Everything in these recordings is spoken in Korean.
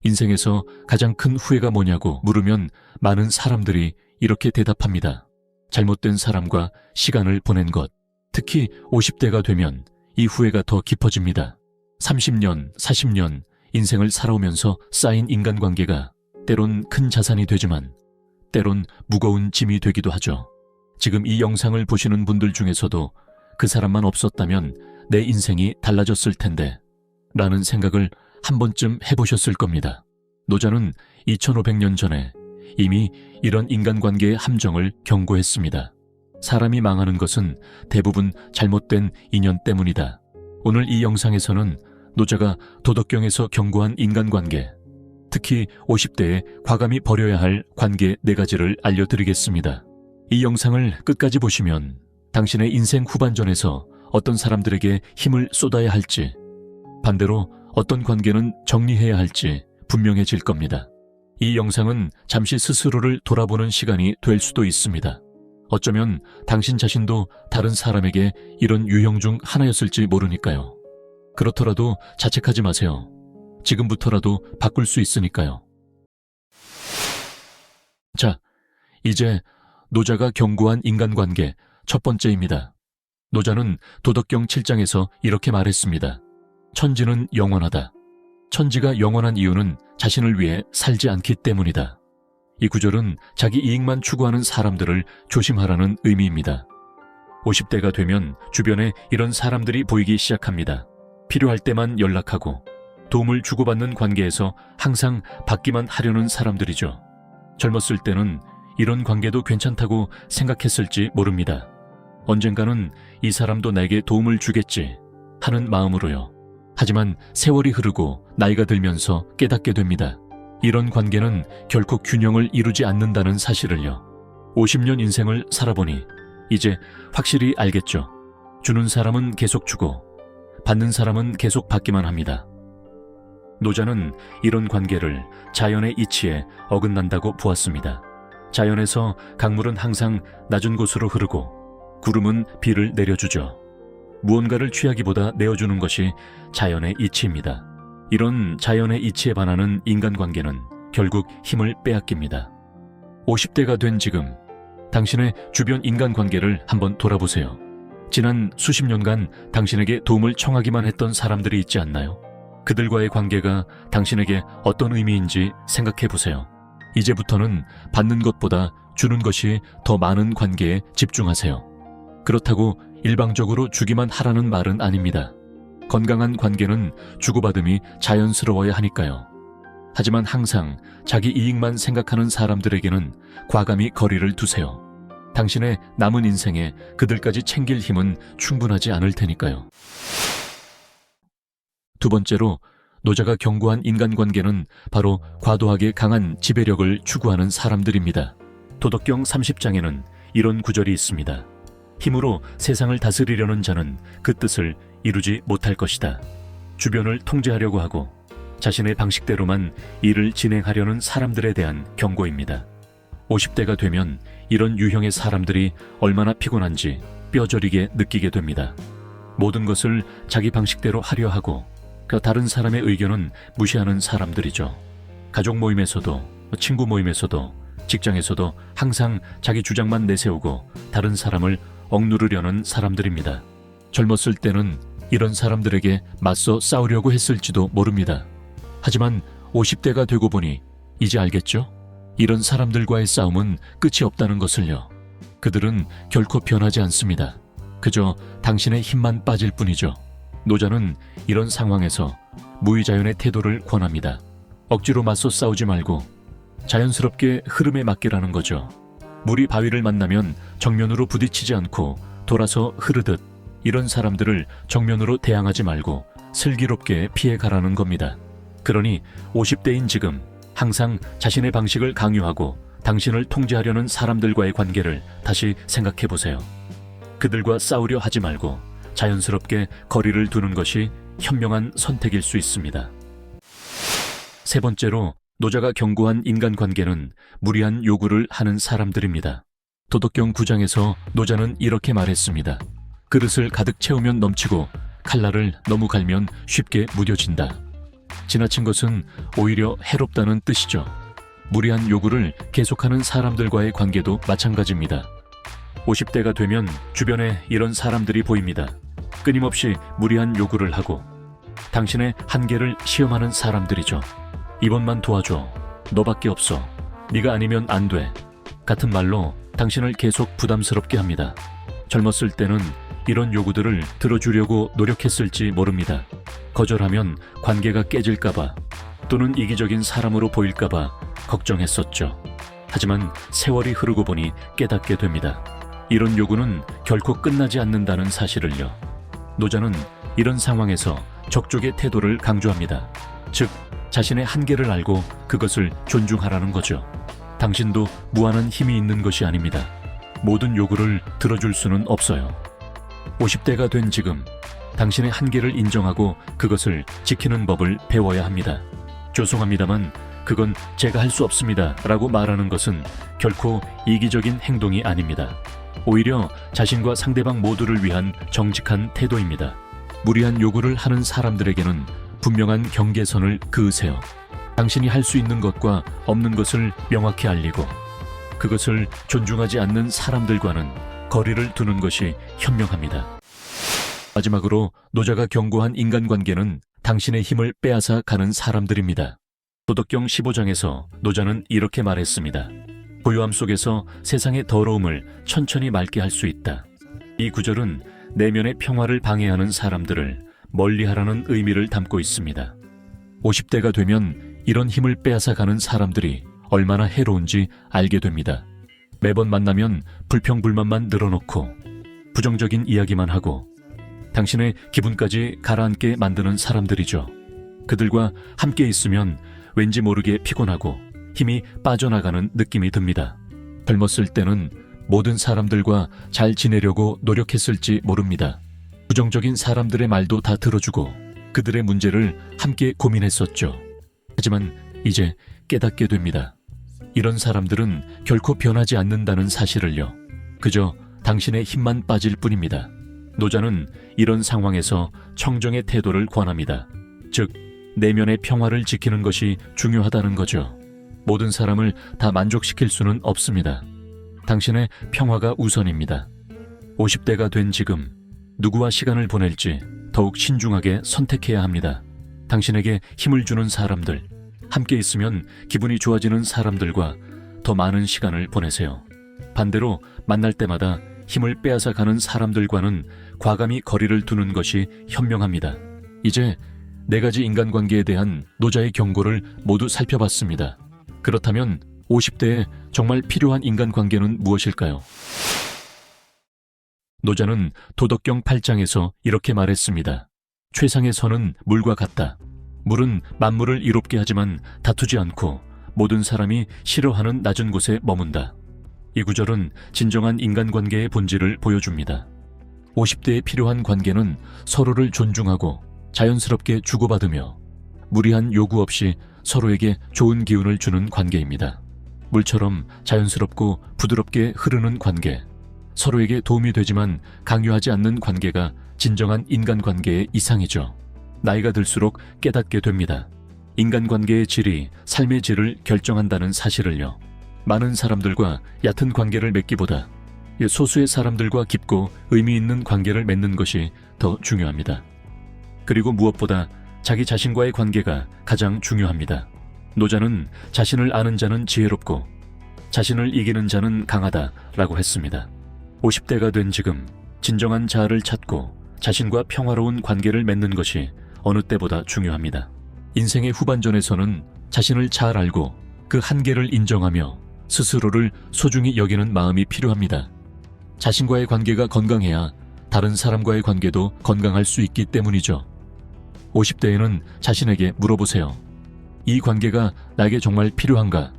인생에서 가장 큰 후회가 뭐냐고 물으면 많은 사람들이 이렇게 대답합니다. 잘못된 사람과 시간을 보낸 것. 특히 50대가 되면 이 후회가 더 깊어집니다. 30년, 40년 인생을 살아오면서 쌓인 인간관계가 때론 큰 자산이 되지만 때론 무거운 짐이 되기도 하죠. 지금 이 영상을 보시는 분들 중에서도 그 사람만 없었다면 내 인생이 달라졌을 텐데 라는 생각을 한 번쯤 해보셨을 겁니다. 노자는 2500년 전에 이미 이런 인간관계의 함정을 경고했습니다. 사람이 망하는 것은 대부분 잘못된 인연 때문이다. 오늘 이 영상에서는 노자가 도덕경에서 경고한 인간관계, 특히 50대에 과감히 버려야 할 관계 4가지를 알려드리겠습니다. 이 영상을 끝까지 보시면 당신의 인생 후반전에서 어떤 사람들에게 힘을 쏟아야 할지, 반대로 어떤 관계는 정리해야 할지 분명해질 겁니다. 이 영상은 잠시 스스로를 돌아보는 시간이 될 수도 있습니다. 어쩌면 당신 자신도 다른 사람에게 이런 유형 중 하나였을지 모르니까요. 그렇더라도 자책하지 마세요. 지금부터라도 바꿀 수 있으니까요. 자, 이제 노자가 경고한 인간관계 첫 번째입니다. 노자는 도덕경 7장에서 이렇게 말했습니다. 천지는 영원하다. 천지가 영원한 이유는 자신을 위해 살지 않기 때문이다. 이 구절은 자기 이익만 추구하는 사람들을 조심하라는 의미입니다. 50대가 되면 주변에 이런 사람들이 보이기 시작합니다. 필요할 때만 연락하고 도움을 주고받는 관계에서 항상 받기만 하려는 사람들이죠. 젊었을 때는 이런 관계도 괜찮다고 생각했을지 모릅니다. 언젠가는 이 사람도 나에게 도움을 주겠지 하는 마음으로요. 하지만 세월이 흐르고 나이가 들면서 깨닫게 됩니다. 이런 관계는 결코 균형을 이루지 않는다는 사실을요. 50년 인생을 살아보니 이제 확실히 알겠죠. 주는 사람은 계속 주고 받는 사람은 계속 받기만 합니다. 노자는 이런 관계를 자연의 이치에 어긋난다고 보았습니다. 자연에서 강물은 항상 낮은 곳으로 흐르고 구름은 비를 내려주죠. 무언가를 취하기보다 내어주는 것이 자연의 이치입니다. 이런 자연의 이치에 반하는 인간관계는 결국 힘을 빼앗깁니다. 50대가 된 지금 당신의 주변 인간관계를 한번 돌아보세요. 지난 수십 년간 당신에게 도움을 청하기만 했던 사람들이 있지 않나요? 그들과의 관계가 당신에게 어떤 의미인지 생각해 보세요. 이제부터는 받는 것보다 주는 것이 더 많은 관계에 집중하세요. 그렇다고 일방적으로 주기만 하라는 말은 아닙니다. 건강한 관계는 주고받음이 자연스러워야 하니까요. 하지만 항상 자기 이익만 생각하는 사람들에게는 과감히 거리를 두세요. 당신의 남은 인생에 그들까지 챙길 힘은 충분하지 않을 테니까요. 두 번째로 노자가 경고한 인간관계는 바로 과도하게 강한 지배력을 추구하는 사람들입니다. 도덕경 30장에는 이런 구절이 있습니다. 힘으로 세상을 다스리려는 자는 그 뜻을 이루지 못할 것이다. 주변을 통제하려고 하고 자신의 방식대로만 일을 진행하려는 사람들에 대한 경고입니다. 50대가 되면 이런 유형의 사람들이 얼마나 피곤한지 뼈저리게 느끼게 됩니다. 모든 것을 자기 방식대로 하려 하고 그 다른 사람의 의견은 무시하는 사람들이죠. 가족 모임에서도 친구 모임에서도 직장에서도 항상 자기 주장만 내세우고 다른 사람을 억누르려는 사람들입니다. 젊었을 때는 이런 사람들에게 맞서 싸우려고 했을지도 모릅니다. 하지만 50대가 되고 보니 이제 알겠죠? 이런 사람들과의 싸움은 끝이 없다는 것을요. 그들은 결코 변하지 않습니다. 그저 당신의 힘만 빠질 뿐이죠. 노자는 이런 상황에서 무의자연의 태도를 권합니다. 억지로 맞서 싸우지 말고 자연스럽게 흐름에 맡기라는 거죠. 물이 바위를 만나면 정면으로 부딪히지 않고 돌아서 흐르듯 이런 사람들을 정면으로 대항하지 말고 슬기롭게 피해가라는 겁니다. 그러니 50대인 지금 항상 자신의 방식을 강요하고 당신을 통제하려는 사람들과의 관계를 다시 생각해보세요. 그들과 싸우려 하지 말고 자연스럽게 거리를 두는 것이 현명한 선택일 수 있습니다. 세 번째로 노자가 경고한 인간관계는 무리한 요구를 하는 사람들입니다. 도덕경 9장에서 노자는 이렇게 말했습니다. 그릇을 가득 채우면 넘치고 칼날을 너무 갈면 쉽게 무뎌진다. 지나친 것은 오히려 해롭다는 뜻이죠. 무리한 요구를 계속하는 사람들과의 관계도 마찬가지입니다. 50대가 되면 주변에 이런 사람들이 보입니다. 끊임없이 무리한 요구를 하고 당신의 한계를 시험하는 사람들이죠. 이번만 도와줘. 너밖에 없어. 네가 아니면 안 돼. 같은 말로 당신을 계속 부담스럽게 합니다. 젊었을 때는 이런 요구들을 들어주려고 노력했을지 모릅니다. 거절하면 관계가 깨질까봐 또는 이기적인 사람으로 보일까봐 걱정했었죠. 하지만 세월이 흐르고 보니 깨닫게 됩니다. 이런 요구는 결코 끝나지 않는다는 사실을요. 노자는 이런 상황에서 적족의 태도를 강조합니다. 즉, 자신의 한계를 알고 그것을 존중하라는 거죠. 당신도 무한한 힘이 있는 것이 아닙니다. 모든 요구를 들어줄 수는 없어요. 50대가 된 지금, 당신의 한계를 인정하고 그것을 지키는 법을 배워야 합니다. 죄송합니다만 그건 제가 할 수 없습니다 라고 말하는 것은 결코 이기적인 행동이 아닙니다. 오히려 자신과 상대방 모두를 위한 정직한 태도입니다. 무리한 요구를 하는 사람들에게는 분명한 경계선을 그으세요. 당신이 할 수 있는 것과 없는 것을 명확히 알리고 그것을 존중하지 않는 사람들과는 거리를 두는 것이 현명합니다. 마지막으로 노자가 경고한 인간관계는 당신의 힘을 빼앗아 가는 사람들입니다. 도덕경 15장에서 노자는 이렇게 말했습니다. 고요함 속에서 세상의 더러움을 천천히 맑게 할 수 있다. 이 구절은 내면의 평화를 방해하는 사람들을 멀리하라는 의미를 담고 있습니다. 50대가 되면 이런 힘을 빼앗아 가는 사람들이 얼마나 해로운지 알게 됩니다. 매번 만나면 불평불만만 늘어놓고 부정적인 이야기만 하고 당신의 기분까지 가라앉게 만드는 사람들이죠. 그들과 함께 있으면 왠지 모르게 피곤하고 힘이 빠져나가는 느낌이 듭니다. 젊었을 때는 모든 사람들과 잘 지내려고 노력했을지 모릅니다. 부정적인 사람들의 말도 다 들어주고 그들의 문제를 함께 고민했었죠. 하지만 이제 깨닫게 됩니다. 이런 사람들은 결코 변하지 않는다는 사실을요. 그저 당신의 힘만 빠질 뿐입니다. 노자는 이런 상황에서 청정의 태도를 권합니다. 즉, 내면의 평화를 지키는 것이 중요하다는 거죠. 모든 사람을 다 만족시킬 수는 없습니다. 당신의 평화가 우선입니다. 50대가 된 지금 누구와 시간을 보낼지 더욱 신중하게 선택해야 합니다. 당신에게 힘을 주는 사람들, 함께 있으면 기분이 좋아지는 사람들과 더 많은 시간을 보내세요. 반대로 만날 때마다 힘을 빼앗아 가는 사람들과는 과감히 거리를 두는 것이 현명합니다. 이제 4가지 인간관계에 대한 노자의 경고를 모두 살펴봤습니다. 그렇다면 50대에 정말 필요한 인간관계는 무엇일까요? 노자는 도덕경 8장에서 이렇게 말했습니다. 최상의 선은 물과 같다. 물은 만물을 이롭게 하지만 다투지 않고 모든 사람이 싫어하는 낮은 곳에 머문다. 이 구절은 진정한 인간관계의 본질을 보여줍니다. 50대에 필요한 관계는 서로를 존중하고 자연스럽게 주고받으며 무리한 요구 없이 서로에게 좋은 기운을 주는 관계입니다. 물처럼 자연스럽고 부드럽게 흐르는 관계, 서로에게 도움이 되지만 강요하지 않는 관계가 진정한 인간관계의 이상이죠. 나이가 들수록 깨닫게 됩니다. 인간관계의 질이 삶의 질을 결정한다는 사실을요. 많은 사람들과 얕은 관계를 맺기보다 소수의 사람들과 깊고 의미 있는 관계를 맺는 것이 더 중요합니다. 그리고 무엇보다 자기 자신과의 관계가 가장 중요합니다. 노자는 자신을 아는 자는 지혜롭고 자신을 이기는 자는 강하다라고 했습니다. 50대가 된 지금 진정한 자아를 찾고 자신과 평화로운 관계를 맺는 것이 어느 때보다 중요합니다. 인생의 후반전에서는 자신을 잘 알고 그 한계를 인정하며 스스로를 소중히 여기는 마음이 필요합니다. 자신과의 관계가 건강해야 다른 사람과의 관계도 건강할 수 있기 때문이죠. 50대에는 자신에게 물어보세요. 이 관계가 나에게 정말 필요한가?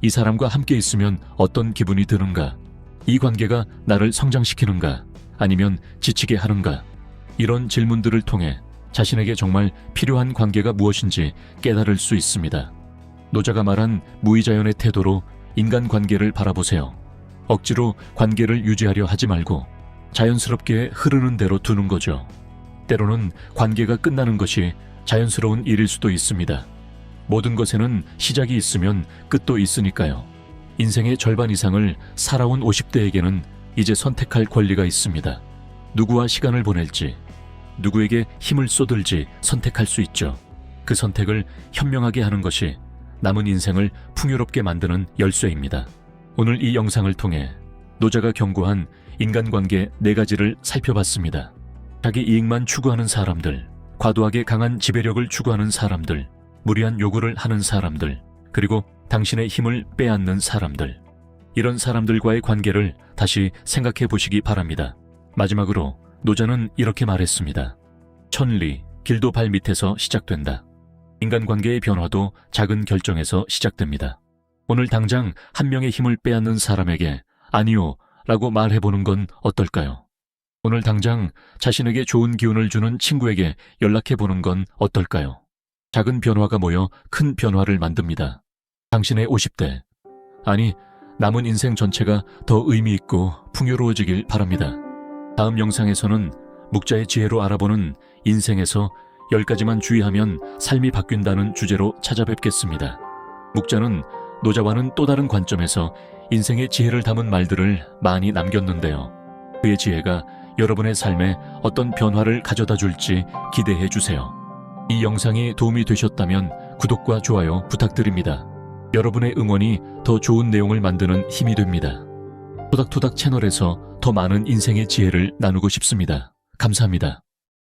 이 사람과 함께 있으면 어떤 기분이 드는가? 이 관계가 나를 성장시키는가? 아니면 지치게 하는가? 이런 질문들을 통해 자신에게 정말 필요한 관계가 무엇인지 깨달을 수 있습니다. 노자가 말한 무의자연의 태도로 인간관계를 바라보세요. 억지로 관계를 유지하려 하지 말고 자연스럽게 흐르는 대로 두는 거죠. 때로는 관계가 끝나는 것이 자연스러운 일일 수도 있습니다. 모든 것에는 시작이 있으면 끝도 있으니까요. 인생의 절반 이상을 살아온 50대에게는 이제 선택할 권리가 있습니다. 누구와 시간을 보낼지, 누구에게 힘을 쏟을지 선택할 수 있죠. 그 선택을 현명하게 하는 것이 남은 인생을 풍요롭게 만드는 열쇠입니다. 오늘 이 영상을 통해 노자가 경고한 인간관계 4가지를 살펴봤습니다. 자기 이익만 추구하는 사람들, 과도하게 강한 지배력을 추구하는 사람들, 무리한 요구를 하는 사람들, 그리고 당신의 힘을 빼앗는 사람들. 이런 사람들과의 관계를 다시 생각해 보시기 바랍니다. 마지막으로 노자는 이렇게 말했습니다. 천리, 길도 발밑에서 시작된다. 인간관계의 변화도 작은 결정에서 시작됩니다. 오늘 당장 한 명의 힘을 빼앗는 사람에게 아니요 라고 말해보는 건 어떨까요? 오늘 당장 자신에게 좋은 기운을 주는 친구에게 연락해보는 건 어떨까요? 작은 변화가 모여 큰 변화를 만듭니다. 당신의 50대, 아니 남은 인생 전체가 더 의미 있고 풍요로워지길 바랍니다. 다음 영상에서는 묵자의 지혜로 알아보는 인생에서 10가지만 주의하면 삶이 바뀐다는 주제로 찾아뵙겠습니다. 묵자는 노자와는 또 다른 관점에서 인생의 지혜를 담은 말들을 많이 남겼는데요. 그의 지혜가 여러분의 삶에 어떤 변화를 가져다 줄지 기대해 주세요. 이 영상이 도움이 되셨다면 구독과 좋아요 부탁드립니다. 여러분의 응원이 더 좋은 내용을 만드는 힘이 됩니다. 토닥토닥 채널에서 더 많은 인생의 지혜를 나누고 싶습니다. 감사합니다.